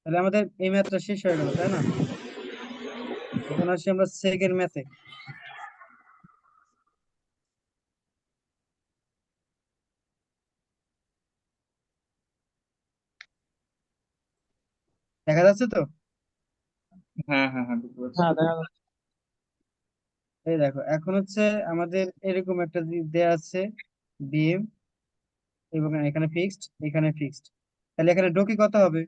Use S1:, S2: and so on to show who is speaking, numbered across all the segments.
S1: তাহলে আমাদের এই ম্যাথটা শেষ হয়ে গেল, তাই না? এখন আসি আমরা সেকেন্ড ম্যাথে। দেখা যাচ্ছে তো?
S2: হ্যাঁ হ্যাঁ হ্যাঁ, বুঝতে পারছি।
S3: হ্যাঁ, দেখা যাচ্ছে।
S1: এই দেখো, এখন হচ্ছে আমাদের এরকম একটা দেয়া আছে বিম, এবং এখানে ফিক্সড, এখানে ফিক্সড। তাহলে এখানে ডোকি কত হবে?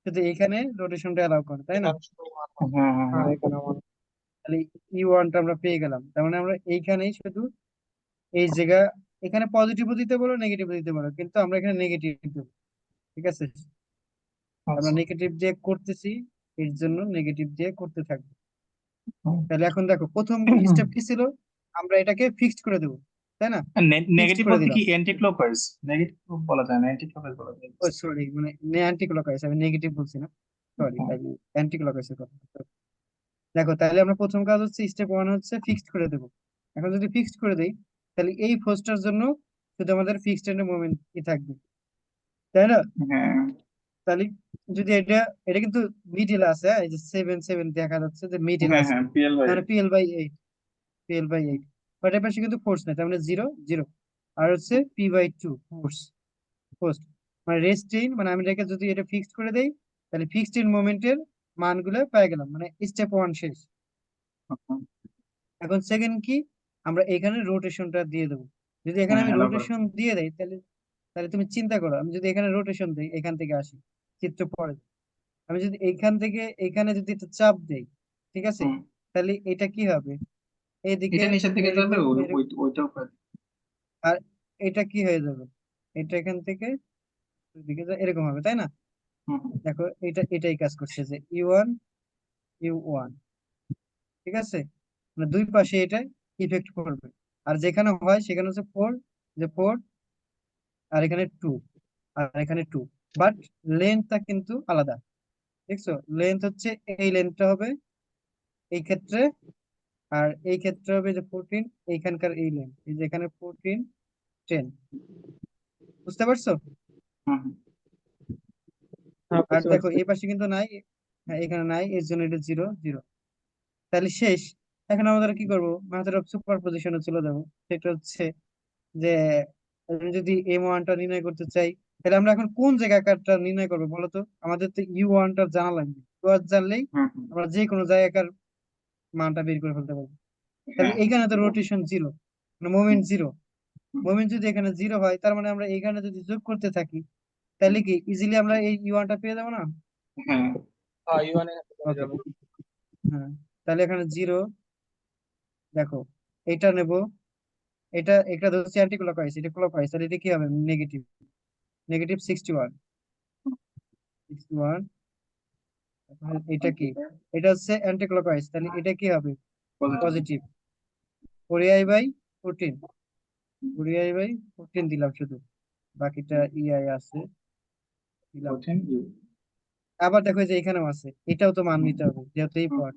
S1: শুধু এখানে রোটেশনটা অ্যালাউ করে, তাই না?
S3: এখানে শুধু one হবে।
S2: হ্যাঁ হ্যাঁ
S3: হ্যাঁ,
S2: হ্যাঁ।
S3: এখানে one।
S1: তাহলে E1টা আমরা পেয়ে গেলাম। তার মানে আমরা এইখানেই শুধু এই জায়গা, এখানে পজিটিভও দিতে পারো, নেগেটিভও দিতে পারো, কিন্তু আমরা এখানে নেগেটিভ দেবো। ঠিক আছে? আমরা
S2: আচ্ছা।
S1: নেগেটিভ দিয়ে করতেছি, এর জন্য নেগেটিভ দিয়ে করতে থাকবো।
S2: হুম।
S1: তাহলে এখন দেখো, প্রথম স্টেপ কি ছিল? আমরা এটাকে ফিক্সড করে দেবো, তাই না? ফিক্সড
S2: নেগেটিভ
S1: করে
S2: বলতে কি
S1: দিলাম।
S2: Anti clockwise? নেগেটিভ বলা যায় না, অ্যান্টি ক্লকওয়াইজ বলা যায়।
S1: ও সরি, মানে অ্যান্টি ক্লকওয়াইজ, আমি নেগেটিভ বলছি না, সরি,
S2: হ্যাঁ।
S1: তাই অ্যান্টি ক্লকওয়াইজের কথা। দেখো, তাহলে আমরা প্রথম কাজ হচ্ছে, স্টেপ ওয়ান হচ্ছে ফিক্সড করে দেবো। এখন যদি ফিক্সড করে দেই, তাহলে এই ফোর্সটার জন্য শুধু আমাদের ফিক্সড এন্ড মোমেন্ট কি থাকবে, তাই না?
S2: হ্যাঁ
S1: তাহলে যদি এটা, এটা কিন্তু মিডিল আছে, হ্যাঁ, এই যে 7 7 দেখা যাচ্ছে যে মিডিল
S2: হ্যাঁ
S1: আছে,
S2: হ্যাঁ, পিএল বাই।
S1: মানে PL/8, PL/8। বাট এর পাশে কিন্তু ফোর্স নাই, তার মানে 0 0। আর হচ্ছে P/2 ফোর্স, ফোর্স মানে রেস্ট্রেইন, মানে আমি এটাকে যদি এটা ফিক্সড করে দেই, তাহলে ফিক্সড ইন মোমেন্টের মানগুলো পেয়ে গেলাম, মানে স্টেপ ওয়ান শেষ। এখন সেকেন্ড কি, আমরা এখানে রোটেশনটা দিয়ে দেবো। যদি এখানে
S2: হ্যাঁ,
S1: আমি
S2: অ্যালাউ করে।
S1: রোটেশন দিয়ে দেই, তাহলে তাহলে তুমি চিন্তা করো, আমি যদি এখানে রোটেশন দিই, এখান থেকে আসি, চিত্র পরে, আমি যদি এইখান থেকে এখানে যদি একটা চাপ দেই, ঠিক আছে,
S2: হুম।
S1: তাহলে এটা কি হবে? এইদিকে
S2: এটা নিচের দিকে যাবে,
S1: এরকম
S2: ওইটাও করে।
S1: আর এটা কি হয়ে যাবে? এটা এখান থেকে ওইদিকে এরকম হবে, তাই না?
S2: হুম হুম।
S1: দেখো, এটাই কাজ করছে যে U1 ঠিক আছে, মানে দুই পাশে এটা ইফেক্ট করবে। আর যেখানে হয় সেখানে হচ্ছে 4, যে 4, আর এখানে 2, আর এখানে 2। বাট লেন্থটা কিন্তু আলাদা, দেখছো? লেন্থ হচ্ছে, এই লেন্থটা হবে এই ক্ষেত্রে, আর এই ক্ষেত্রে হবে যে 14, এইখানকার এই লেন্থ, এই যে এখানে 14 10। বুঝতে পারছো?
S2: হুম হুম।
S3: হ্যাঁ,
S1: আর
S3: বুঝতে
S1: দেখো
S3: পারছি।
S1: এই পাশে কিন্তু নাই, হ্যাঁ এখানে নাই, এর জন্য এটা 0 0। তাহলে শেষ। এখন আমাদের কি করবো? মেথড অফ সুপার পজিশনে চলে যাবো। সেটা হচ্ছে যে, আমি যদি M1টা নির্ণয় করতে চাই, তাহলে আমরা এখন কোন জায়গাকারটা নির্ণয় করবো বলো তো? আমাদের তো U1টা জানা লাগবে, U1 জানলেই
S2: হুম হুম।
S1: আমরা যে কোনো জায়গাকার মানটা বের করে ফেলতে পারবো। তাহলে
S2: হ্যাঁ।
S1: এখানে তো রোটেশন 0, মানে মোমেন্ট
S2: হুম
S1: 0।
S2: হুম।
S1: মোমেন্ট যদি এখানে 0 হয়, তার মানে আমরা এখানে যদি যোগ করতে থাকি, তাহলে কি ইজিলি আমরা এই U1টা পেয়ে যাবো না?
S2: হ্যাঁ।
S3: হ্যাঁ, ইউএন এর হয়ে
S1: ওকে,
S3: যাবে।
S1: হ্যাঁ। তাহলে এখানে 0, দেখো এটা নেব, এটা এটা ধরছি অ্যান্টি ক্লকওয়াইজ, এটা ক্লকওয়াইজ, তাহলে এটা কি হবে? Negative, negative 61, 61। এটা কি? এটা হচ্ছে অ্যান্টি ক্লকওয়াইজ, তাহলে এটা কি হবে?
S2: পজিটিভ।
S1: পজিটিভ। 4i/14, 4i/14 দিলাম শুধু, বাকিটা ইআই আছে, দিলাম।
S2: 14 ইউ।
S1: আবার দেখো যে এখানেও আছে, এটাও তো মান নিতে হবে যেহেতু এই
S2: হুম।
S1: পাওয়ার,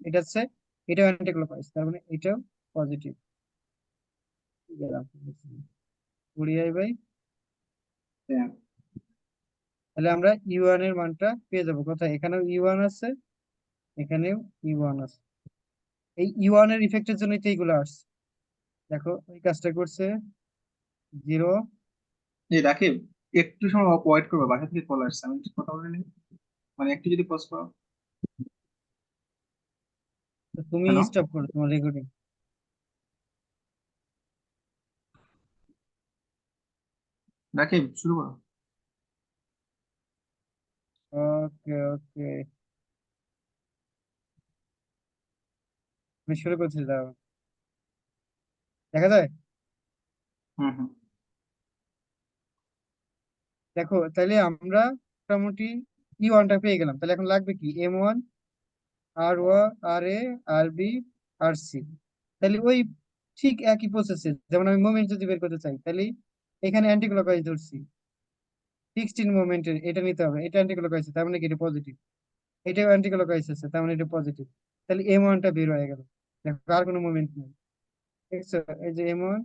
S1: এটা হচ্ছে, এটাও অ্যান্টি ক্লকওয়াইজ, তার মানে এটাও পজিটিভ। দিলাম 4i/,
S2: হ্যাঁ।
S1: তাহলে আমরা U1 এর মানটা পেয়ে যাবো কোথায়? এখানেও U1 আছে, এখানেও U1 আছে। এই U1 এর ইফেক্টের জন্যই তো এইগুলো আসছে। দেখো এই কাজটা করছে 0।
S2: এই রাকিব, একটু সময় ওয়েট করবো, বাসা থেকে কল আসছে, আমি একটু কথা বলে নিই। মানে একটু যদি পজ করো।
S1: তুমি
S2: হ্যালো
S1: স্টপ করো তোমার রেকর্ডিং।
S2: রাকিব, শুরু করো।
S1: ওকে ওকে, আমি শুরু করছি, দাও। দেখা যায়?
S2: হুম হুম।
S1: দেখো, তাহলে আমরা মোটামুটি U1টা পেয়ে গেলাম। তাহলে এখন লাগবে কি? M1, RA, RB, RC। তাহলে ওই ঠিক একই প্রসেসে, যেমন আমি মোমেন্ট যদি বের করতে চাই, তাহলে এখানে অ্যান্টি ক্লকওয়াইজ ধরছি, ফিক্সড ইন মোমেন্টের এটা নিতে হবে, এটা অ্যান্টি ক্লকওয়াইজ, তার মানে কি এটা পজিটিভ। এটাও অ্যান্টি ক্লকওয়াইজ আছে, তার মানে এটা পজিটিভ। তাহলে M1টা বের হয়ে গেল। দেখো আর কোনো মোমেন্ট নেই, দেখছো? এই যে M1,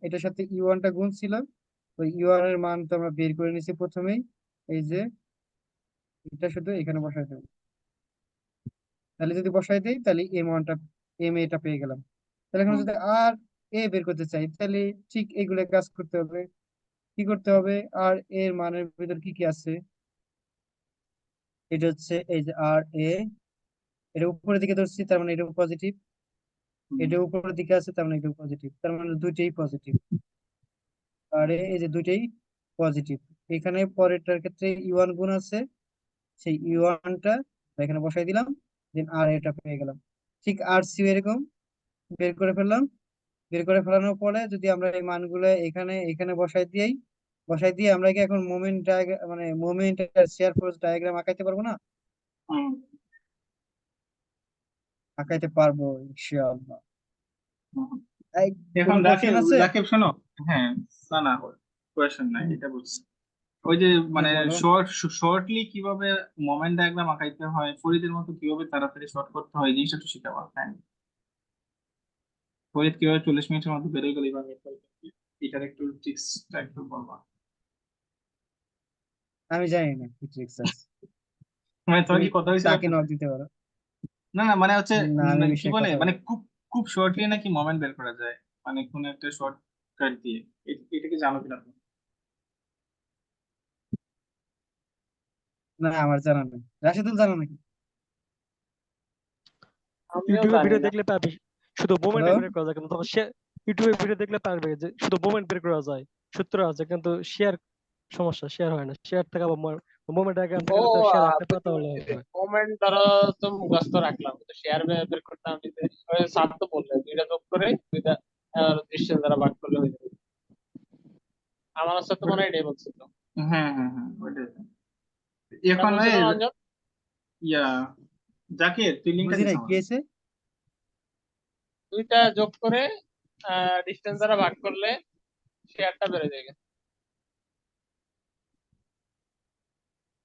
S1: এটার সাথে U1টা গুণ ছিল, ওই U1 এর মান তো আমরা বের করে নিয়েছি প্রথমেই, এই যে এটা শুধু এখানে বসাই দেবো। তাহলে যদি বসাই দেই তাহলে এম এটা পেয়ে গেলাম। তাহলে এখন
S2: হুম,
S1: যদি আর এ বের করতে চাই তাহলে ঠিক এগুলো কাজ করতে হবে। কি করতে হবে? আর এর মানের ভিতর কি কি আছে? এটা হচ্ছে এই যে আর এ, এটা উপরের দিকে ধরছি তার মানে এটা পজিটিভ,
S2: হুম,
S1: এটা উপরের দিকে আছে তার মানে এটা পজিটিভ, তার মানে দুইটাই পজিটিভ। আর এই যে দুইটাই পজিটিভ। এখানে পরেরটার ক্ষেত্রে ইউয়ান গুণ আছে, সেই ইউয়ানটা এখানে বসাই দিলাম, দেন আর এটা পেয়ে গেলাম। ঠিক আর সিও এরকম বের করে ফেললাম। বের করে ফেলানোর পরে যদি আমরা এই মানগুলো এখানে এখানে বসাই দিয়ে আমরা কি এখন মোমেন্ট ডায়াগ্রাম মানে মোমেন্ট আর শেয়ার ফোর্স ডায়াগ্রাম আঁকাইতে পারবো না?
S2: হুম,
S1: আঁকাইতে পারবো ইনশাআল্লাহ।
S2: হুম।
S1: এই,
S2: এখন
S1: কোনো
S2: রাকিব,
S1: কোশ্চেন আছে?
S2: রাকিব শোনো। হ্যাঁ, না না, কোয়েশ্চেন নাই, এটা বলছি। ওই যে
S1: হ্যাঁ
S2: মানে
S1: বলো।
S2: শর্টলি কিভাবে মোমেন্ট ডায়াগ্রাম আঁকাইতে হয়, ফরিদের মতো কিভাবে তাড়াতাড়ি শর্ট করতে হয়, এই জিনিসটা একটু শিখাবো। হ্যাঁ, ফরিদ কিভাবে 40 মিনিটের মধ্যে বেরোয় গেল এবার এটার একটু ট্রিক্সটা একটু বলবা।
S1: আমি জানি না কি ট্রিক্স আছে,
S2: মানে তোমার
S1: তুমি
S2: কি কথা হয়েছিল
S1: তাকে
S2: একসাথে?
S1: নক দিতে পারো।
S2: না না, মানে হচ্ছে
S1: না আমি এই
S2: কি
S1: বিষয়ে
S2: বলে,
S1: কথা
S2: মানে
S1: বলবো
S2: খুব খুব শর্টলি নাকি মোমেন্ট বের করা যায়, মানে কোন একটা শর্টকাট দিয়ে। এটা কি জানো কিনা তুমি?
S1: না, আমার জানা নেই। রাশিদুল জানা নাকি?
S3: আমিও
S4: ইউটিউবে
S3: জানি
S4: ভিডিও
S3: না।
S4: দেখলে পাবি, শুধু মোমেন্ট
S1: হ্যালো।
S4: বের করা যায় কিন্তু তখন ইউটিউবে ভিডিও দেখলে পারবে যে শুধু মোমেন্ট বের করা যায়, সূত্র আছে কিন্তু শেয়ার সমস্যা, শেয়ার হয় না। শেয়ার থেকে আবার মোমেন্ট ডায়াগ্রাম
S3: ও
S4: থেকে তো শেয়ার আঁকতে পারতে
S3: বুঝতে
S4: পারলে
S3: পারছি,
S4: হবে।
S3: কমেন্ট ধরো তো মুখস্থ রাখলাম, তো শেয়ার বের করতে আমি স্যার তো বললেন দুইটা যোগ করে দুইটা দৃশ্যের দ্বারা ভাগ করলে হয়ে যাবে। আমার সাথে তো মনে হয় এটাই বলছিল।
S2: হ্যাঁ হ্যাঁ হ্যাঁ, ওইটাই তো।
S3: এটা
S2: এখন
S3: বলছিল না অঞ্জন?
S2: ইয়া, জাকির তুই লিঙ্কটা
S1: বুঝি
S2: দিস
S1: নাই কি
S2: আমার।
S1: আছে।
S3: দুইটা যোগ করে ডিস্টেন্স দ্বারা ভাগ করলে শেয়ারটা বেড়ে যাবে।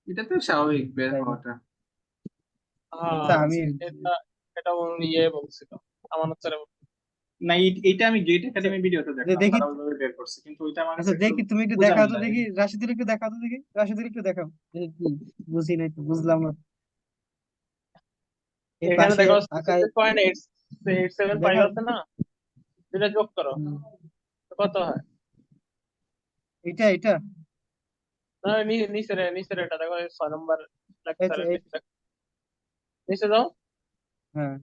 S2: এটা তো স্বাভাবিক বের
S1: তাই না?
S2: হওয়াটা।
S1: আচ্ছা
S3: হ্যাঁ,
S1: আমি
S3: এটা এটা ইয়ে বলছিল আমার হচ্ছে।
S2: না, এইটা আমি গেট
S1: আচ্ছা,
S2: একাডেমি ভিডিওতে
S1: যে
S2: দেখলাম,
S1: দেখি।
S2: তারা ওইভাবে বের করছে, কিন্তু ওইটা আমার কাছে
S1: আচ্ছা
S2: একটু
S1: দেখি, তুমি একটু
S2: বোঝা
S1: দেখাও তো
S2: মিল লাগে।
S1: দেখি, রাশিদুল একটু দেখাও তো দেখি, রাশিদুল একটু দেখাও দেখি কি। বুঝি নাই তো, বুঝলাম না। এই
S3: এখানে
S1: পাশে
S3: দেখো
S1: আঁকায়
S3: 6.875
S1: দেখাও।
S3: আছে না, দুইটা যোগ করো
S1: হুম,
S3: তো কত হয়?
S1: এটা
S3: না, নিচের এটা দেখো, 6 নম্বর
S1: এই তো,
S3: লেকচারের নিচে নিচে যাও।
S1: হ্যাঁ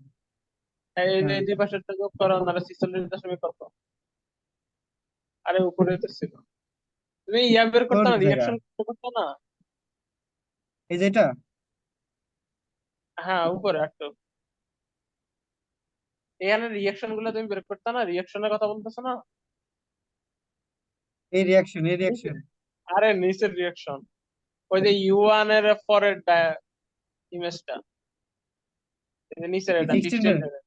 S3: এই যে
S1: হ্যাঁ।
S3: দুই পাশেরটা যোগ করো, নাহলে 46 দশমিক কত। আরে উপরে তো ছিল, তুমি ইয়া বের
S1: কোন
S3: করতে না,
S1: জায়গা?
S3: রিয়াকশন করতে না।
S1: এই যেটা,
S3: হ্যাঁ উপরে একটু, এখানে রিয়াকশন গুলো তুমি বের করতে না, রিয়াকশনের কথা বলতেছো না।
S1: এই
S3: নিচে,
S1: রিয়াকশন।
S3: আরে নিচের রিয়াকশন, ওই যে ইউ1 এর পরের ইমেজটা, নিচের এটা
S1: ডিস্টেন্সের।
S3: ডিস্টেন্স।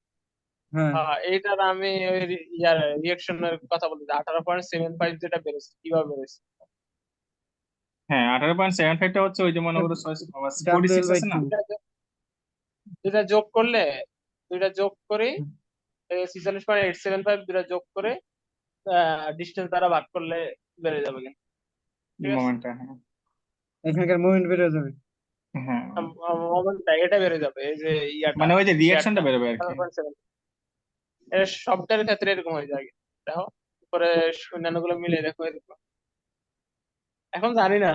S1: হ্যাঁ,
S3: হ্যাঁ এইটার আমি ওই ইয়ার রিয়াকশনের কথা বলতে 18.75 যেটা বেড়েছে, কিভাবে বেড়েছে।
S2: হ্যাঁ, 18.75টা হচ্ছে ওই যে মনে করো forty
S1: W L
S2: six
S1: by
S2: আছে না।
S1: টু।
S3: দুইটা যোগ করলে, দুইটা যোগ করে 46.875 দুইটা যোগ করে ডিস্টেন্স দ্বারা ভাগ করলে বেড়ে যাবে কিন্তু। ঠিক আছে,
S2: মোমেন্টটা, হ্যাঁ।
S1: এখানকার মুভমেন্ট বের হয়ে যাবে।
S2: হ্যাঁ,
S3: মোমেন্টটা এটা বেড়ে যাবে, এই যে ইয়াটা
S2: মানে ওই যে রিয়াকশনটা
S3: শেয়ারটা
S2: বেরোবে আর কি।
S3: 18.7। এর সবটার ক্ষেত্রে এরকম হয়ে যায়। দেখো উপরে অন্যান্য গুলো মিলে দেখো এরকম। এখন জানি না,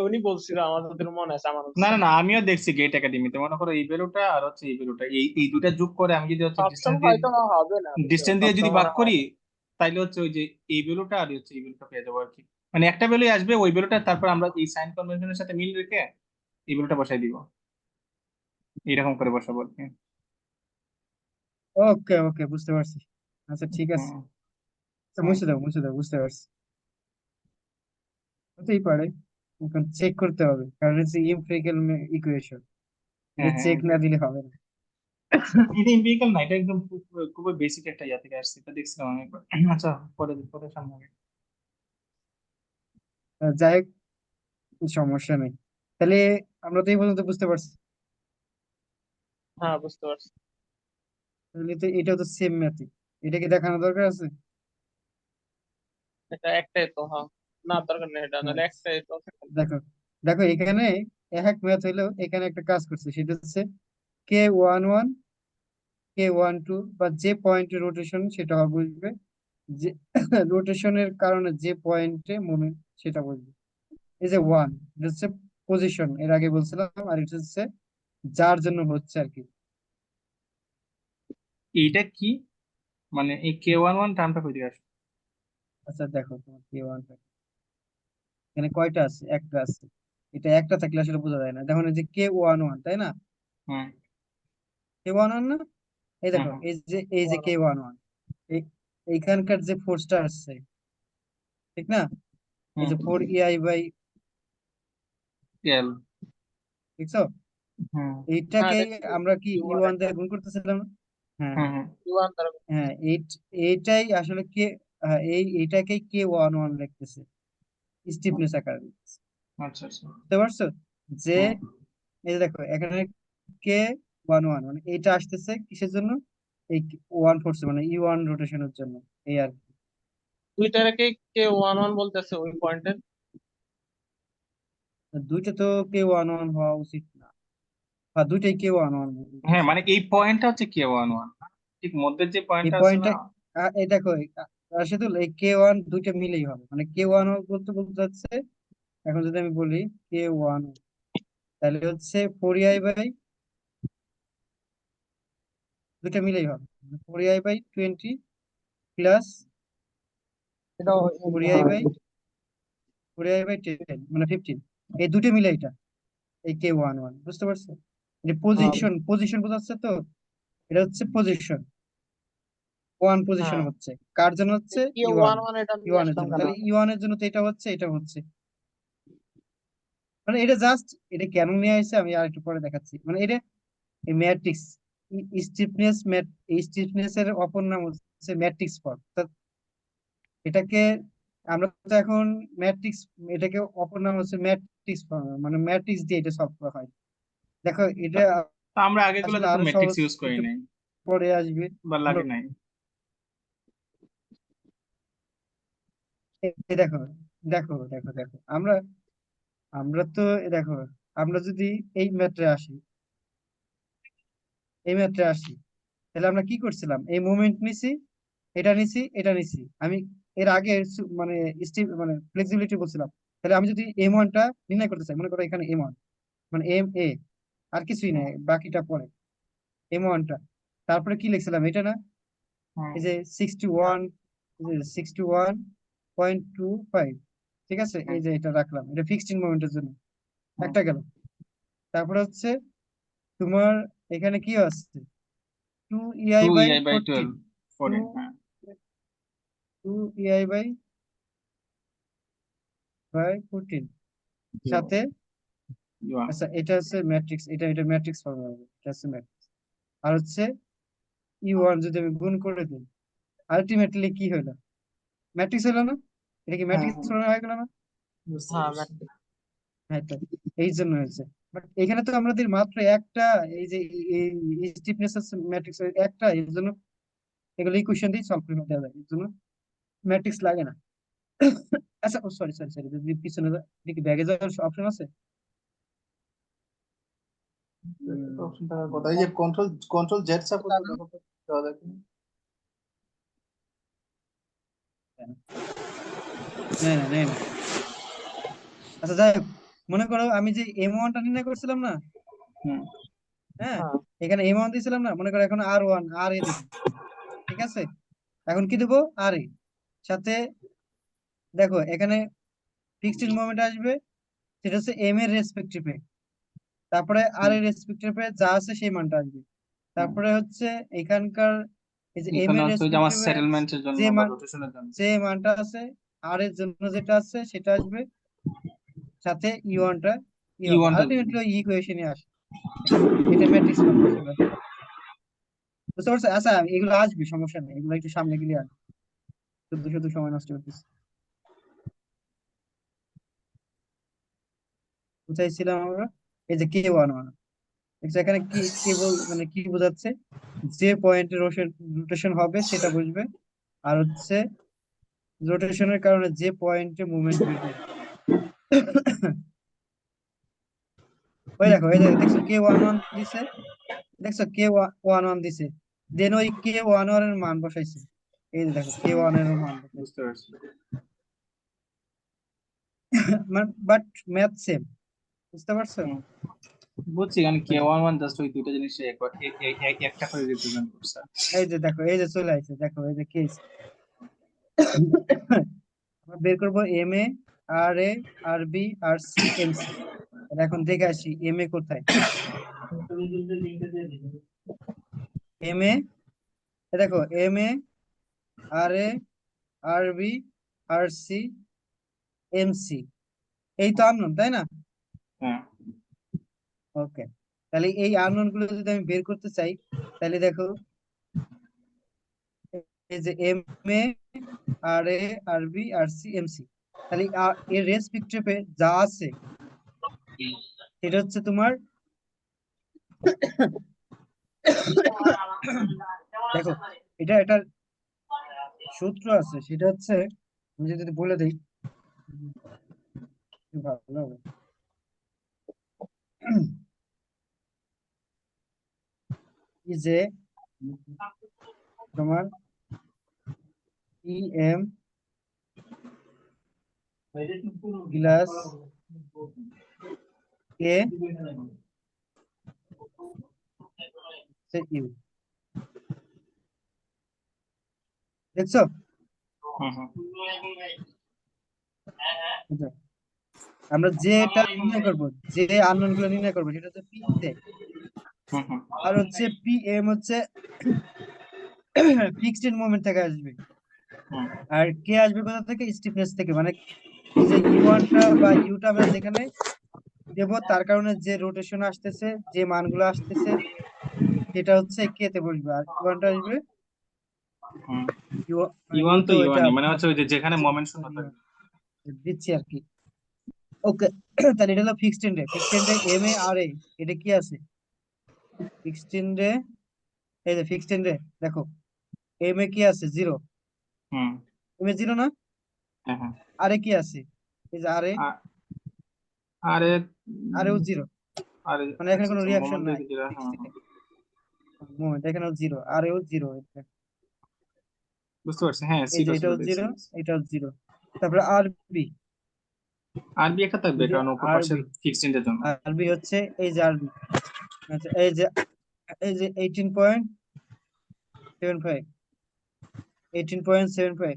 S3: উনি বলছিল, আমাদের মনে আছে আমার
S2: না
S3: হচ্ছে।
S2: না না, আমিও দেখছি গেট একাডেমিতে, মনে করো এই ভ্যালুটা আর হচ্ছে এই ভ্যালুটা, এই দুটা যোগ করে আমি যদি হচ্ছে
S3: সবসময় হয়তো বা হবে না, বুঝছো,
S2: ডিস্টেন্স দিয়ে যদি
S3: সবসময়
S2: ভাগ
S3: মনে হয়
S2: করি,
S3: না।
S2: তাইলে হচ্ছে ওই যে এই ভ্যালুটা আর হচ্ছে এই ভ্যালুটা পেয়ে যাবো আর কি। মানে একটা ভ্যালুই আসবে ওই ভ্যালুটা, তারপর আমরা এই সাইন কনভেনশনের সাথে মিল রেখে এই ভ্যালুটা বসাই দিব, এরকম করে বসাবো আর কি।
S1: ওকে ওকে, বুঝতে পারছি। আচ্ছা ঠিক আছে।
S2: হুম,
S1: আচ্ছা,
S2: হুম,
S1: মুছে দাও মুছে দাও, বুঝতে পারছি। হতেই পারে, এখন চেক করতে হবে কারণ হচ্ছে ইমপ্রিক্যাল ইকুয়েশন, এটা
S2: হ্যাঁ হ্যাঁ,
S1: চেক না দিলে হবে না।
S2: এটা এমপিরিক্যাল না, এটা একদম খুবই বেসিক একটা ইয়া থেকে আসছে, এটা দেখছিলাম আমি একবার। আচ্ছা, পরে পরে সামনে হবে।
S1: যাই হোক, সমস্যা নেই। তাহলে আমরা তো এই পর্যন্ত বুঝতে পারছি।
S3: হ্যাঁ বুঝতে পারছি।
S1: তাহলে তো এটা তো সেম ম্যাথই, এটা কি দেখানো দরকার আছে?
S3: এটা একটাই তো, হ্যাঁ। না দরকার নেই, এটা
S1: হ্যাঁ,
S3: নাহলে একটাই তো।
S1: দেখো দেখো এখানে এক ম্যাথ হইলেও এখানে একটা কাজ করছে, সেটা হচ্ছে K11 K12 বা যে পয়েন্টে রোটেশন সেটা বুঝবে, যে রোটেশনের কারণে যে পয়েন্টে মোমেন্ট সেটা বুঝবে। এই যে ওয়ান, এটা হচ্ছে পজিশন, এর আগে বলছিলাম, আর এটা হচ্ছে যার জন্য হচ্ছে আর কি।
S2: এইটা কি মানে এই K11 টার্মটা কই থেকে আসছে?
S1: আচ্ছা দেখো তোমার K1 এখানে কয়টা আছে, একটা আছে, এটা একটা থাকলে আসলে বোঝা যায় না। দেখো এই যে K11, তাই না?
S2: হুম
S1: K11 না, এই
S2: হুম
S1: দেখো
S2: হুম
S1: এই যে K11 এইখানকার যে ফোর্সটা আসছে, ঠিক না? এই
S2: হুম
S1: যে 4EI/,
S2: এল
S1: দেখছো?
S2: হুম
S3: হ্যাঁ
S1: এইটাকেই
S3: দেখছি
S1: আমরা কি
S3: ইউ1
S1: U1 দিয়ে গুণ করতেছিলাম না? হ্যাঁ
S2: হুম
S1: হ্যাঁ
S2: হুম
S3: ইউ1 দ্বারা
S1: হ্যাঁ, এইটাই আসলে এইটাকেই K11 লিখতেছে, স্টিফনেস আকারে লিখতেছে।
S2: আচ্ছা আচ্ছা
S1: বুঝতে পারছো? যে
S2: হুম
S1: এই যে দেখো এখানে K11 মানে এইটা আসতেছে কিসের জন্য? এই ওয়ান ফোর্স মানে E1 রোটেশনের জন্য, এই আর কি।
S3: দুইটাকে K11 বলতেছে ওই পয়েন্টের।
S1: দুইটা তো K11 হওয়া উচিত না, বা দুইটাই K11
S2: হ্যাঁ
S1: বলতেছে।
S2: মানে এই পয়েন্টটা হচ্ছে K11, ঠিক মধ্যের যে
S1: এই
S2: পয়েন্টটা আছে
S1: পয়েন্টটা,
S2: না।
S1: এই দেখো রাশেদুল, এই K1 দুইটা মিলেই হবে, মানে K1 বলতে বলতে যাচ্ছে, এখন যদি আমি বলি K1 তাহলে হচ্ছে 4EI/, দুইটা মিলেই হবে 4EI/20 প্লাস
S3: এটাও
S1: 4EI/, 4EI/10 মানে 15, এই দুটো মিলে এটা এই K11, বুঝতে পারছো? যে
S3: হ্যাঁ
S1: পজিশন পজিশন বোঝাচ্ছে তো, এটা হচ্ছে পজিশন, ওয়ান পজিশন
S3: হ্যাঁ
S1: হচ্ছে কার জন্য? হচ্ছে ইউয়ান,
S3: K11 এটা নিয়ে
S1: ইউয়ানের
S3: আসলাম
S1: জন্য।
S3: কেন?
S1: তাহলে ইউয়ানের জন্য তো এটা হচ্ছে, এটা হচ্ছে, মানে এটা জাস্ট, এটা কেন নিয়ে আসছে আমি আর একটু পরে দেখাচ্ছি। মানে এটা এই ম্যাট্রিক্স স্টিফনেস, স্টিফনেস এর অপর নাম হচ্ছে ম্যাট্রিক্স ফর্ম। এটাকে আমরা তো এখন ম্যাট্রিক্স, এটাকে অপর নাম হচ্ছে ম্যাট্রিক্স ফর্ম, মানে ম্যাট্রিক্স দিয়ে এটা সলভ করা হয়। দেখো এটা
S2: তো আমরা আগেগুলোতে
S1: আসলে
S2: তো
S1: আরো
S2: ম্যাট্রিক্স
S1: সহজ,
S2: ইউজ করি
S1: একটু
S2: নাই
S1: পরে আসবে।
S2: বা
S1: আমরা
S2: লাগে নাই।
S1: দেখো দেখো দেখো দেখো আমরা আমরা তো দেখো, আমরা যদি এই ম্যাট্রে আসি, এই ম্যাট্রে আসি, তাহলে আমরা কি করছিলাম? এই মোমেন্ট নিছি, এটা নিছি, এটা নিছি আমি এর আগে মানে মানে ফ্লেক্সিবিলিটি বলছিলাম। তাহলে আমি যদি M1টা নির্ণয় করতে চাই, মনে করো এখানে M1 মানে MA, আর কিছুই
S2: হুম
S1: নাই, বাকিটা পরে M1টা, তারপরে কি লিখছিলাম এটা না,
S2: হুম
S1: এই যে 61, এই যে 61.25, ঠিক আছে,
S2: হুম
S1: এই যে এটা রাখলাম, এটা ফিক্সড মোমেন্টের জন্য,
S2: হুম
S1: একটা গেল। তারপরে হচ্ছে তোমার এখানে কি আছে, two EI
S2: two
S1: by
S2: EI by
S1: 14,
S2: 12
S1: two
S2: 14 হ্যাঁ
S1: 2EI/14 সাথে,
S2: ইউয়ান
S1: আচ্ছা এটা হচ্ছে ম্যাট্রিক্স, এটা ম্যাট্রিক্স ফর্ম হবে, এটা হচ্ছে ম্যাট্রিক্স। আর হচ্ছে E1 যদি আমি গুণ করে দিই, আলটিমেটলি কি হলো? ম্যাট্রিক্স হলো না? এটা কি
S2: হ্যাঁ
S1: ম্যাট্রিক্স
S2: হ্যাঁ,
S1: ফর্ম হয়ে গেল না?
S2: বুঝতে
S3: হ্যাঁ
S2: পারছি।
S1: হ্যাঁ, তো এই জন্য হয়েছে। বাট এখানে তো আমাদের মাত্র একটা, এই যে স্টিফনেস ম্যাট্রিক্স একটা, এর জন্য এগুলো ইকুয়েশন দিয়ে সলভ করে দেওয়া যায়, এর জন্য ম্যাট্রিক্স লাগে না। আচ্ছা, ও সরি সরি সরি, যদি পিছনে এটা কি ব্যাগে যাওয়ার অপশন আছে?
S2: অপশন থাকার কথা, এই যে কন্ট্রোল কন্ট্রোল জেড চাপো তো, দেখো তো দেওয়া যায় কিনা।
S1: নেই না, নেই না। আচ্ছা যাই হোক, মনে করো আমি যে M1টা নির্ণয় করছিলাম না,
S2: হুম
S1: হ্যাঁ,
S3: হ্যাঁ
S1: এখানে M1 দিয়েছিলাম না, মনে করো এখন R1 দেবো, ঠিক আছে? এখন কি দেবো? RA সাথে, দেখো এখানে ফিক্সড মোমেন্ট আসবে, সেটা হচ্ছে M এর রেসপেক্টিভে, তারপরে আর
S2: হুম
S1: এর রেসপেক্টিভে যা আছে সেই মানটা আসবে।
S2: হুম
S1: তারপরে হচ্ছে এখানকার এই যে এম
S2: এখানে
S1: এর
S2: হচ্ছে ওই যে আমার
S1: রেসপেক্টিভে
S2: সেটেলমেন্টের জন্য
S1: যে
S2: বা
S1: মান,
S2: রোটেশনের জন্য।
S1: যে মানটা আছে, আর এর জন্য যেটা আছে সেটা আসবে, সাথে ইউয়ানটা ই
S2: ই
S1: হবে,
S2: ওয়ানটা
S1: আলটিমেটলি ওই ইকুয়েশনই আসে এখানে। এটা ম্যাট্রিক্স ফর্ম আসলে, বুঝতে পারছো? আচ্ছা এগুলো আসবে, সমস্যা নেই, এগুলো একটু সামনে গেলে আসবে, শুধু শুধু সময় নষ্ট করতেছি। কোথায় ছিলাম আমরা? এই যে K11, এখানে কি কেবল মানে কি বোঝাচ্ছে, যে পয়েন্টে রোটেশন হবে সেটা বুঝবে, আর হচ্ছে রোটেশনের কারণে যে পয়েন্টে মুভমেন্ট বের করবে। ওই দেখো এই যে দেখছো কে 1 1 দিছে, দেখছো কে 1 1 দিছে, দেন ওই কে 1 1 এর মান বসাইছে, এই যে দেখো কে 1 এর মান বসাইছে,
S2: বুঝতে পারছি।
S1: বাট ম্যাথ সেম, বুঝতে পারছো?
S2: হুম, বুঝছি, কারণ কে ওয়ান ওয়ান জাস্ট ওই দুটো জিনিস একটা করে রিপ্রেজেন্ট করছে।
S1: এই যে দেখো এই যে চলে আসছে, দেখো এই যে কেস আমরা বের করবো M A, R A, R B, R C, M C. এখন দেখে আসি এম এ কোথায়। এম এ, দেখো M A, R A, R B, R C, M C, এই তো আননোন, তাই না?
S2: হ্যাঁ,
S1: ওকে, তাহলে এই আননোন গুলো যদি আমি বের করতে চাই, তাহলে দেখো এই যে M A, R A, R B, R C, M C, তাহলে এর রেসপেক্টিভে যা আছে সেটা হচ্ছে তোমার দেখো এটা একটা সূত্র আছে, সেটা হচ্ছে আমি যদি বলে দিই ভালো হবে। এই যে তোমার E M plus A U, দেখছো?
S2: হুম, হুম,
S1: বুঝছো? আমরা যেটা নির্ণয় করবো, যে আননোন গুলো নির্ণয় করবো সেটা হচ্ছে পি তে,
S2: হুম, হুম,
S1: আর হচ্ছে পি এম হচ্ছে ফিক্সড মোমেন্ট থেকে আসবে,
S2: হুম,
S1: আর কে আসবে কোথা থেকে? স্টিফনেস থেকে, মানে এই যে ইউটা বা ইউটা আমরা যেখানে দেব তার কারণে যে রোটেশন আসতেছে, যে মানগুলো আসতেছে সেটা হচ্ছে কে তে বসবে, আর ইউটা আসবে
S2: হুম।
S1: ইউ,
S2: ইওয়ান
S1: ইউ
S2: তো
S1: তো এটা
S2: ইওয়ানই, মানে হচ্ছে ওই যে যেখানে মোমেন্ট শূন্য
S1: ইউ
S2: থাকবে।
S1: দিচ্ছি আর কি। ওকে, তাহলে এটা হলো ফিক্সড এন্ডে, ফিক্সড এন্ডে এম এ আর এ, এটা কি আছে ফিক্সড এন্ডে? এই যে ফিক্সড এন্ডে দেখো এম এ কি আছে? 0,
S2: হুম,
S1: এম এ 0 না?
S2: হ্যাঁ, হ্যাঁ।
S1: আর এ কি আছে? এই যে আর এ,
S2: আ- আরে,
S1: আর এও
S2: উম,
S1: 0,
S2: আরে,
S1: মানে এখানে
S2: আচ্ছা
S1: কোনো
S2: আচ্ছা,
S1: রিয়াকশন
S2: মোমেন্টের
S1: নাই,
S2: যেটা, হ্যাঁ,
S1: ফিক্সড
S2: হ্যাঁ,
S1: মোমেন্ট, এখানেও 0, আর এও 0,
S2: বুঝতে পারছি, হ্যাঁ,
S1: এই
S2: সিট
S1: যে
S2: আসলে
S1: এটাও
S2: দেখছি।
S1: 0, এটাও 0, তারপরে আর বি,
S2: আরবি একটা থাকবে,
S1: যদি
S2: কারণ উপর
S1: আর
S2: পাশের
S1: বি,
S2: ফিক্সড এর জন্য।
S1: আর বি হচ্ছে এই যে আর বি, আচ্ছা এই যে 18.75, 18.75,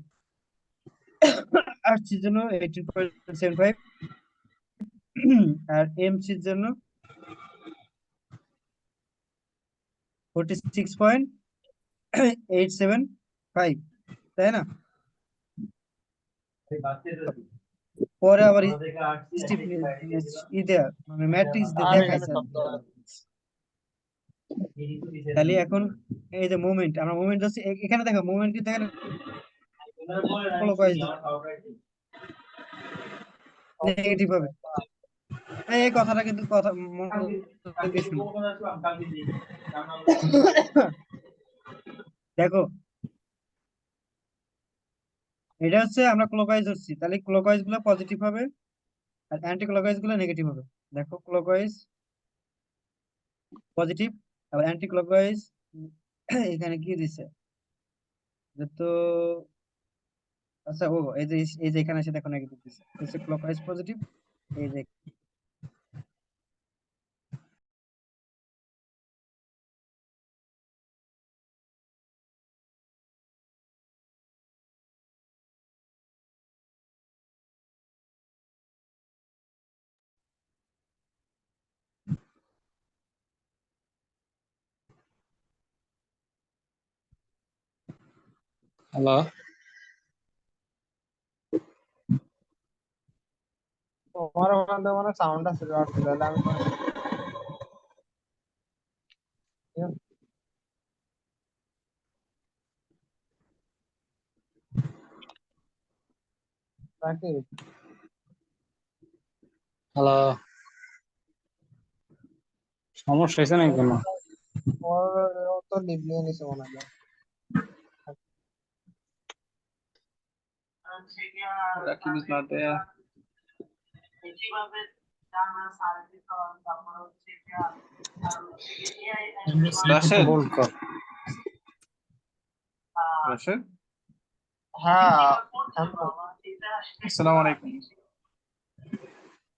S1: আর সির জন্য 18.75, আর এম সির জন্য 46.875, তাই না? পরে আবার স্টিফনেস ই দেয়া মানে ম্যাট্রিক্স দিয়ে
S3: আর এখানে
S1: দেখাইছে আর
S3: শব্দ
S1: কি। তাহলে এখন এই যে মোমেন্ট, আমরা মোমেন্ট হচ্ছে এখানে দেখো মোমেন্ট কিন্তু এখানে ক্লকওয়াইজ নেগেটিভ হবে, এই কথাটা কিন্তু কথা মনোযোগ দিয়ে শুনো। দেখো এটা হচ্ছে আমরা ক্লকওয়াইজ ধরছি, তাহলে ক্লকওয়াইজ গুলো পজিটিভ হবে আর অ্যান্টি ক্লকওয়াইজ গুলো নেগেটিভ হবে। দেখো ক্লকওয়াইজ পজিটিভ, আবার অ্যান্টি ক্লকওয়াইজ এখানে কি দিছে তো, আচ্ছা ও এই যে এখানে এসে দেখো নেগেটিভ দিছে, হচ্ছে ক্লকওয়াইজ পজিটিভ, এই যে
S3: হ্যালো, তোমার ওখান থেকে মানে সাউন্ড আসছিল আসছিল, তাহলে আমি নাকি
S5: হ্যালো, সমস্যা হয়েছে নাকি কোনো?
S3: ওর তো লিভ নিয়ে নিছে মনে হয়।
S2: Rakib is not there. Rashed
S5: bold কর।
S2: রাশেদ
S3: হ্যাঁ
S2: আসসালামু আলাইকুম।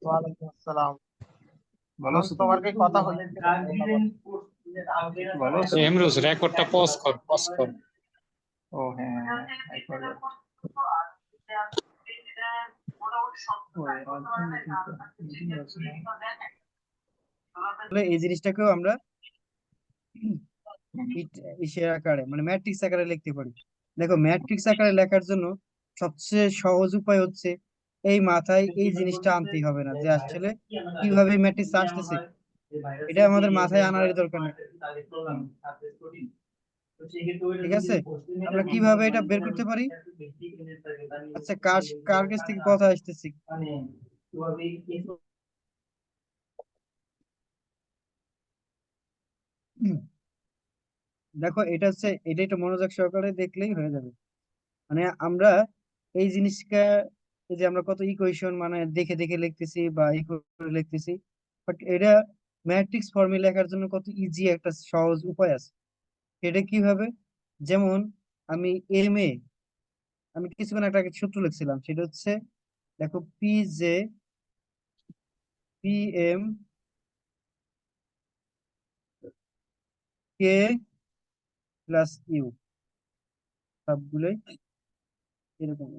S3: ওয়ালাইকুম আসসালাম।
S2: ভালো আছো তুমি?
S3: তোমার কি কথা হচ্ছে
S2: ভালো আছো?
S5: এমরুজ রেকর্ডটা পজ কর, পজ কর।
S2: ও হ্যাঁ হ্যাঁ, একবার ওই meeting আছে না?
S1: তাহলে এই জিনিসটাকেও আমরা ইসের আকারে মানে ম্যাট্রিক্স আকারে লিখতে পারি। দেখো ম্যাট্রিক্স আকারে লেখার জন্য সবচেয়ে সহজ উপায় হচ্ছে এই মাথায় এই জিনিসটা আনতেই হবে না যে আসলে কিভাবে ম্যাট্রিক্স আসতেছে, এটা আমাদের মাথায় আনার দরকার নেই। ঠিক আছে, আমরা কিভাবে এটা বের করতে পারি? আচ্ছা, কার কার কাছ থেকে কথা আসতেছি? দেখো এটা হচ্ছে, এটা একটু মনোযোগ সহকারে দেখলেই হয়ে যাবে। মানে আমরা এই জিনিসটা, এই যে আমরা কত ইকুয়েশন মানে দেখে দেখে লিখতেছি বা ই করে লিখতেছি, বাট এটা ম্যাট্রিক্স ফর্মে লেখার জন্য কত ইজি একটা সহজ উপায় আছে। এটা কিভাবে? যেমন আমি আমি কিছুক্ষণ একটা আগে সূত্র লিখছিলাম, সেটা হচ্ছে দেখো P J P M K plus U সবগুলোই এরকম।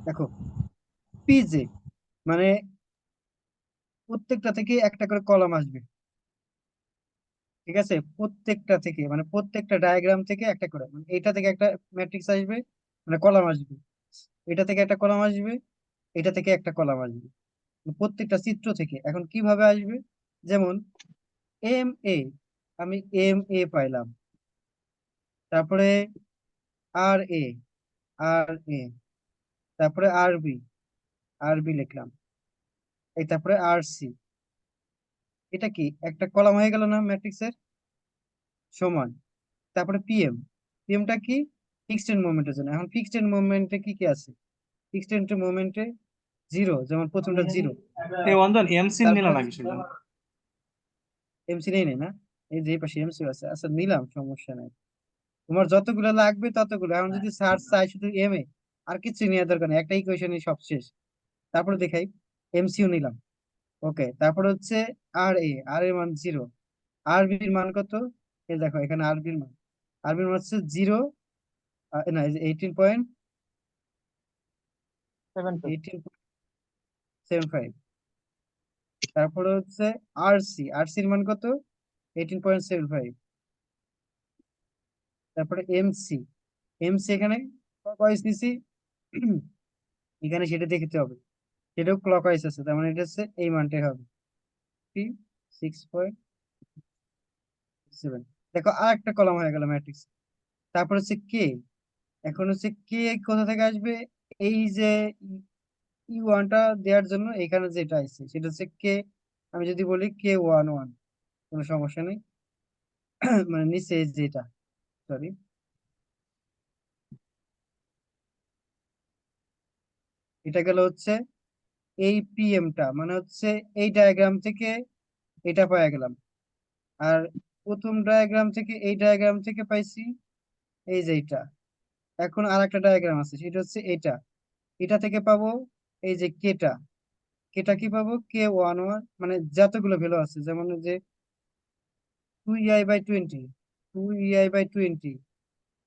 S1: দেখো পি জে মানে প্রত্যেকটা থেকে একটা করে কলাম আসবে। ঠিক আছে, প্রত্যেকটা থেকে মানে প্রত্যেকটা ডায়াগ্রাম থেকে একটা করে, মানে এটা থেকে একটা ম্যাট্রিক্স আসবে, মানে কলাম আসবে, এটা থেকে একটা কলাম আসবে, এটা থেকে একটা কলাম আসবে, প্রত্যেকটা চিত্র থেকে। এখন কিভাবে আসবে? যেমন এম এ, আমি এম এ পাইলাম, তারপরে আর এ, আর এ, তারপরে আর বি লিখলাম, এই তারপরে আর সি। এটা কি একটা কলাম হয়ে গেল না ম্যাট্রিক্সের? সমান। তারপরে পিএমটা কি? ফিক্সড এন্ড মোমেন্টের জন্য। এখন ফিক্সড এন্ড মোমেন্টে কি কি আছে? ফিক্সড এন্ড মোমেন্টে জিরো, যেমন প্রথমটা জিরো।
S2: এই অঞ্জন এমসি নিল
S1: তারপরে
S2: না কিসের জন্য?
S1: এমসি নেই না, এই যে এই পাশে এমসি আছে, আচ্ছা নিলাম, সমস্যা নাই। তোমার যতগুলো লাগবে ততগুলো। এখন যদি সার্চ চাই শুধু এম এ, আর কিছু নেওয়ার দরকার নেই, একটা ইকুয়েশনই সব শেষ। তারপরে দেখাই, এমসিও নিলাম, ওকে। তারপর হচ্ছে আর এর মান জিরো, আর বির মান কত? এই দেখো এখানে আর বির মান হচ্ছে জিরো, না 18.75। তারপরে হচ্ছে আর সির মান কত? 18.75। তারপরে এমসি এখানে ক্লকওয়াইজ নিছি, এখানে সেটা দেখতে হবে, সেটাও ক্লকওয়াইজ আছে, তার মানে এটা হচ্ছে এই মানটাই হবে 6.7। দেখো আর একটা কলাম হয়ে গেল ম্যাট্রিক্স। তারপর হচ্ছে কে, এখন হচ্ছে কে কোথা থেকে আসবে? এই যে ই ওয়ানটা দেওয়ার জন্য এখানে যেটা আছে সেটা হচ্ছে কে। আমি যদি বলি K11, কোনো সমস্যা নেই। মানে নিচে এই যেটা, সরি, এটা গেল হচ্ছে এই পিএমটা, মানে হচ্ছে এই ডায়াগ্রাম থেকে এটা পাওয়া গেলাম। আর প্রথম ডায়াগ্রাম থেকে এই ডায়াগ্রাম থেকে পাইছি এই যে এটা। এখন আর একটা ডায়াগ্রাম আছে, সেটা হচ্ছে এটা, এটা থেকে পাবো এই যে কেটা। কেটা কি পাবো? K11, মানে যতগুলো ভ্যালু আছে, যেমন এই যে 2EI/20, 2EI/20,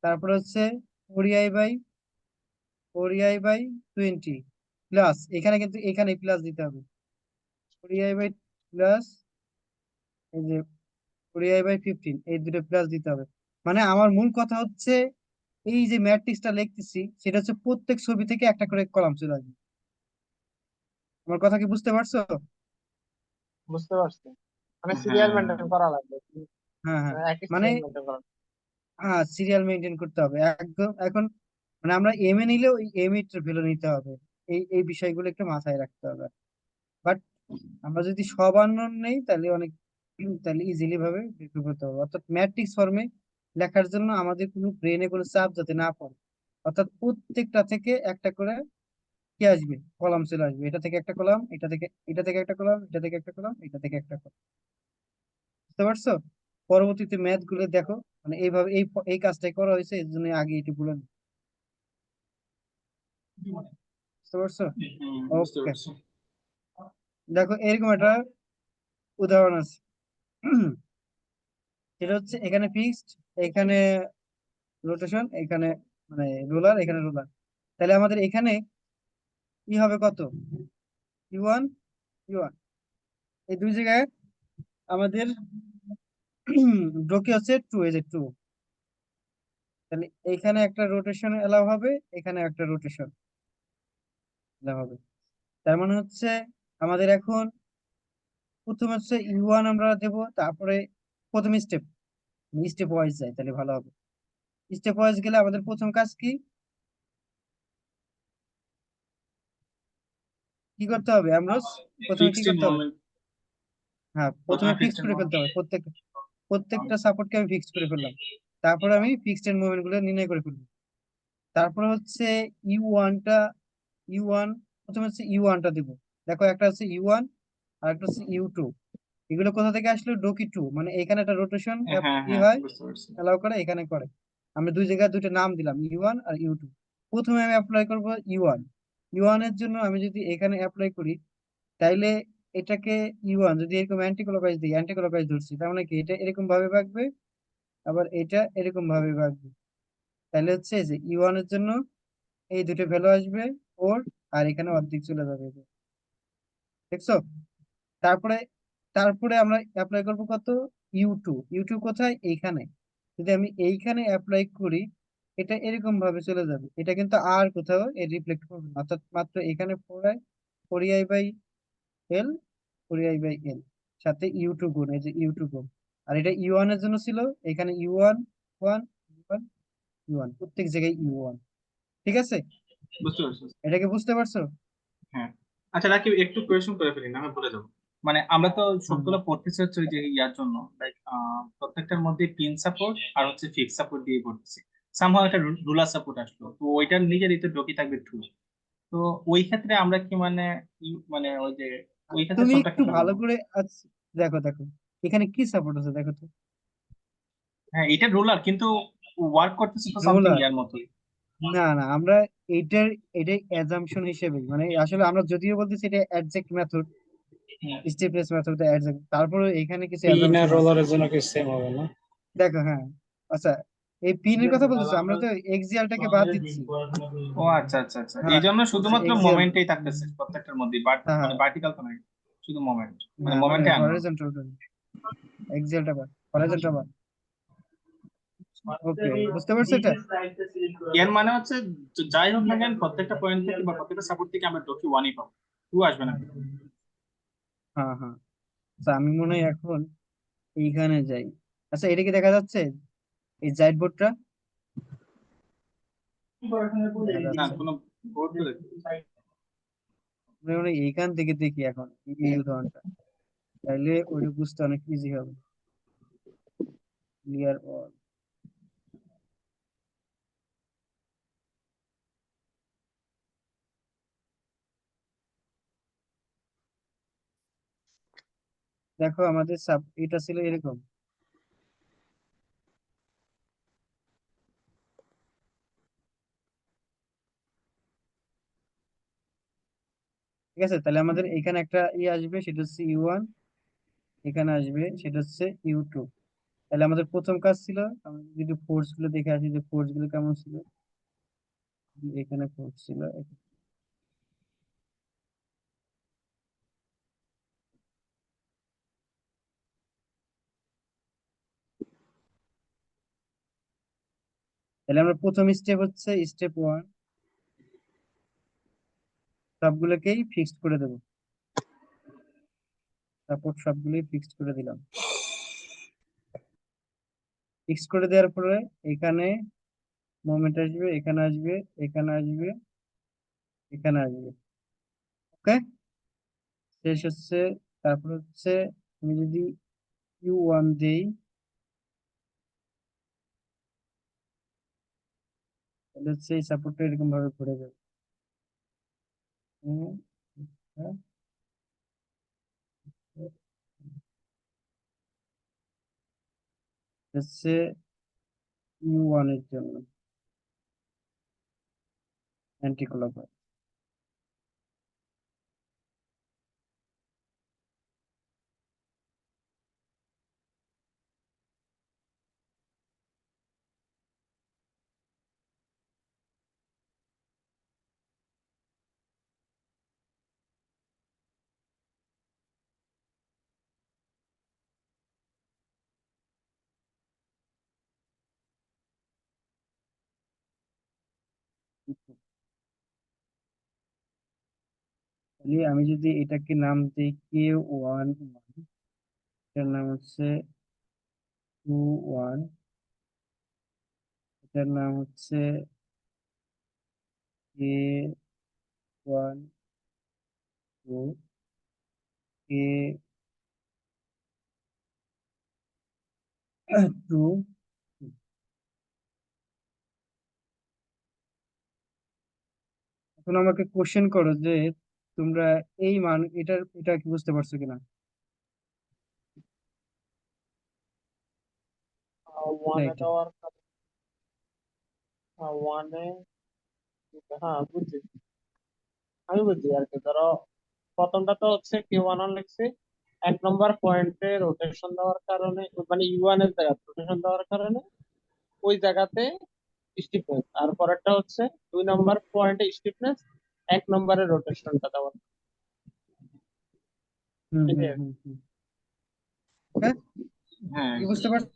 S1: তারপর হচ্ছে 4EI/20 প্লাস, এখানে কিন্তু এখানে প্লাস দিতে হবে, 4EI প্লাস এই যে 4EI/15, এই দুটো প্লাস দিতে হবে। মানে আমার মূল কথা হচ্ছে এই যে ম্যাট্রিক্সটা লিখতেছি সেটা হচ্ছে প্রত্যেক ছবি থেকে একটা করে কলাম চলে আসবে। আমার কথা কি বুঝতে পারছো?
S3: বুঝতে পারছি। মানে সিরিয়াল
S2: হ্যাঁ
S3: মেনটেন করা লাগবে,
S1: হ্যাঁ হ্যাঁ,
S3: একই
S1: মানে
S3: সিরিয়াল মেনটেন করা লাগবে।
S1: হ্যাঁ সিরিয়াল মেনটেন করতে হবে একদম। এখন মানে আমরা এম এ নিলেও এই এম এর ভ্যালু নিতে হবে, এই এই বিষয়গুলো একটু মাথায় রাখতে হবে। বাট আমরা যদি সব আননোন নেই তাহলে অনেক তাহলে ইজিলি ভাবে বের করতে হবে। অর্থাৎ ম্যাট্রিক্স ফর্মে লেখার জন্য আমাদের কোনো ব্রেনে কোনো চাপ যাতে না পড়ে, অর্থাৎ প্রত্যেকটা থেকে একটা করে কি আসবে, কলাম চলে আসবে। এটা থেকে একটা কলাম, এটা থেকে একটা কলাম, এটা থেকে একটা কলাম, এটা থেকে একটা কলাম। বুঝতে পারছো? পরবর্তীতে ম্যাথ গুলো দেখো, মানে এইভাবে এই কাজটাই করা হয়েছে, এর জন্য আগে এটি বলে নিই। বুঝতে পারছো?
S2: বুঝতে
S1: ওকে,
S2: পারছি।
S1: দেখো এরকম একটা উদাহরণ আছে। সেটা হচ্ছে এখানে ফিক্সড, এখানে রোটেশন, এখানে মানে রোলার, এখানে রোলার। তাহলে আমাদের এখানে কি হবে, কত, ইউ1 ইউ1, এই দুই জায়গায় আমাদের ডোকে হচ্ছে 2, এই যে 2। তাহলে এখানে একটা রোটেশন এলাও হবে, এখানে একটা রোটেশন এলাও হবে। তার মানে হচ্ছে আমাদের এখন প্রথমে হচ্ছে ইউ1 আমরা দেব, তারপরে প্রথম স্টেপ স্টেপ ওয়াইজ যায়, তাহলে ভালো হবে। স্টেপ ওয়াইজ গেলে আমাদের প্রথম কাজ কি কি করতে হবে, আমরা প্রথমে কি
S2: ফিক্সড
S1: করতে হবে?
S2: মোমেন্ট,
S1: হ্যাঁ, প্রথমে
S2: প্রথমে
S1: ফিক্স
S2: ফিক্সড
S1: করে ফেলতে হবে প্রত্যেকটা সাপোর্টকে আমি ফিক্স করে ফেললাম। তারপরে আমি ফিক্সড এন্ড মুভমেন্ট গুলো নির্ণয় করে ফেলবো। তারপরে হচ্ছে ইউ1টা, ইউ1 প্রথমে হচ্ছে ইউ1টা দিব। দেখো একটা হচ্ছে ইউ1 আর একটা হচ্ছে ইউ2। এগুলো কোথা থেকে আসলো, ডোকি 2, মানে এখানে একটা রোটেশন
S2: হ্যাঁ
S1: ই
S2: হ্যাঁ
S1: হয়,
S2: বুঝতে পারছি।
S1: অ্যালাউ করে, এখানে করে। আমরা দুই জায়গায় দুইটা নাম দিলাম, ইউ1 আর ইউ2। প্রথমে আমি অ্যাপ্লাই করব ইউ1। ইউ1 এর জন্য আমি যদি এখানে অ্যাপ্লাই করি, তাইলে এটাকে ইউ1 যদি এরকম অ্যান্টি ক্লকওয়াইজ দিই, অ্যান্টি ক্লকওয়াইজ ধরছি, তার মানে কি এটা এরকম ভাবে ভাগবে, আবার এটা এরকম ভাবে ভাগবে। তাহলে হচ্ছে যে ইউ1 এর জন্য এই দুটো ভ্যালু আসবে 4, আর এখানে অর্ধেক চলে যাবে, দেখছো? তারপরে তারপরে আমরা অ্যাপ্লাই করব কত, ইউ2। ইউ2 কোথায়, এইখানে। যদি আমি এইখানে অ্যাপ্লাই করি, এটা এরকম ভাবে চলে যাবে, এটা কিন্তু আর কোথাও রিফ্লেক্ট করবে না, অর্থাৎ মাত্র এখানে 4i বাই এল, 4i/L, সাথে ইউ2 গুণ, এই যে ইউ2 গুণ। আর এটা ইউ1 এর জন্য ছিল, এখানে ইউ1 ওয়ান, ইউ1 ইউ1, প্রত্যেক জায়গায় ইউ1। ঠিক আছে,
S2: বুঝতে পারছি।
S1: এটাকে বুঝতে পারছো?
S2: হ্যাঁ, আচ্ছা রাকিব, একটু কোয়েশন করে ফেলি না, আমি ভুলে যাবো। মানে আমরা তো
S1: হুম।
S2: সবগুলো পড়তেছি হচ্ছে ওই যে ইয়ার জন্য, লাইক প্রত্যেকটার মধ্যে পিন সাপোর্ট আর হচ্ছে ফিক্স সাপোর্ট দিয়ে পড়তেছি। সামহাও একটা রুলার সাপোর্ট আসলো, তো ওইটার নিজেরই তো ডকি থাকবে টু। তো ওই ক্ষেত্রে আমরা কি মানে মানে ওই যে ওই ক্ষেত্রে
S1: তুমি
S2: সবটা
S1: একটু
S2: কিভাবে
S1: ভালো
S2: করবো?
S1: করে দেখো দেখো, এখানে কি সাপোর্ট আছে দেখো তো।
S2: হ্যাঁ, এটা রুলার, কিন্তু ওয়ার্ক করতেছে তো সামথিং
S1: রোলার,
S2: ইয়ার মতোই।
S1: না না, আমরা এইটার এটাই অ্যাজাম্পশন হিসেবে, মানে আসলে আমরা যদিও বলতেছি এটা অ্যাডজেক্ট মেথড,
S2: হুম।
S1: স্টিফনেস মেথড অ্যাডজেক্ট, তারপরে এখানে কিছু
S5: পিন আর
S1: অ্যাজাম্পশন আছে।
S5: রোলারের জন্য কি সেম হবে না?
S1: দেখো, হ্যাঁ, আচ্ছা, এই পিনের কথা বলতেছি, আমরা তো এক্সিয়ালটাকে বাদ দিচ্ছি।
S2: ও আচ্ছা আচ্ছা আচ্ছা, এই
S1: হ্যাঁ,
S2: জন্য
S1: আচ্ছা,
S2: শুধুমাত্র
S1: এক্সিয়াল,
S2: মোমেন্টেই থাকতেছে প্রত্যেকটার মধ্যে, বাট
S1: হ্যাঁ
S2: মানে
S1: হ্যাঁ
S2: ভার্টিক্যাল তো নাই, শুধু মোমেন্ট, মানে
S1: হ্যাঁ, মানে
S2: মোমেন্টে আননোন।
S1: হরাইজন্টাল, এক্সিয়ালটা বাদ, হরাইজন্টাল বাদ। ওকে, বুঝতে পারছো এটা?
S2: এর মানে হচ্ছে যাই হোক না কেন, প্রত্যেকটা পয়েন্ট থেকে বা প্রত্যেকটা সাপোর্ট থেকে আমরা ডকি ওয়ানই পাবো, টু আসবে না।
S1: হ্যাঁ হ্যাঁ, আচ্ছা, আমি মনে হয় এখন এইখানে যাই। আচ্ছা, এটা কি দেখা যাচ্ছে, এই জাইড বোর্ডটা দেখা
S2: না,
S1: যাচ্ছে?
S2: কোনো বোর্ড তো দেখি।
S1: আমি মনে হয় এইখান থেকে দেখি এখন এই উদাহরণটা, তাইলে ওইটা বুঝতে অনেক ইজি হবে। ক্লিয়ার অল, দেখো আমাদের সাব এটা ছিল এরকম। ঠিক আছে, তাহলে আমাদের এখানে একটা আসবে, সেটা হচ্ছে ইউ1, এখানে আসবে সেটা হচ্ছে ইউ2। তাহলে আমাদের প্রথম কাজ ছিল, আমরা যদি ফোর্স গুলো দেখে আসি যে ফোর্স গুলো কেমন ছিল। এখানে ফোর্স ছিল, তাহলে আমরা প্রথম স্টেপ হচ্ছে স্টেপ 1, সবগুলোকেই ফিক্সড করে দেবো, সাপোর্ট সবগুলোই ফিক্সড করে দিলাম। ফিক্সড করে দেওয়ার পরে এখানে মোমেন্ট আসবে, এখানে আসবে, এখানে আসবে, এখানে আসবে। ওকে, শেষ হচ্ছে। তারপর হচ্ছে আমি যদি ইউ1 দেই, তাহলে হচ্ছে এই সাপোর্টটা এরকম ভাবে ঘুরে যাবে। উম, হ্যাঁ, হচ্ছে U1 এর জন্য অ্যান্টি ক্লকওয়াইজ। তাহলে আমি যদি এটাকে নাম দিই K1, এটার নাম হচ্ছে Q1, এটার নাম হচ্ছে K1, 2, K2। এখন আমাকে কোশ্চেন করো যে তোমরা এই মান এটা কি বুঝতে পারছো কিনা?
S3: ওয়ানে
S1: এটা
S3: দেওয়ার ওয়ানে, হ্যাঁ বুঝছি, আমি বুঝছি আর কি। ধরো প্রথমটা তো হচ্ছে Q11 লিখছি, 1 নম্বর পয়েন্টে রোটেশন দেওয়ার কারণে, মানে U1 এর জায়গায় রোটেশন দেওয়ার কারণে ওই জায়গাতে স্টিফনেস, আর পরেরটা হচ্ছে 2 নম্বর পয়েন্টে স্টিফনেস, 1 নম্বরের রোটেশনটা দেওয়ার।
S1: হুম
S3: ঠিক
S1: হুম
S3: আছে।
S1: হুম হুম। হ্যাঁ,
S2: হ্যাঁ
S1: কি বুঝতে পারছো?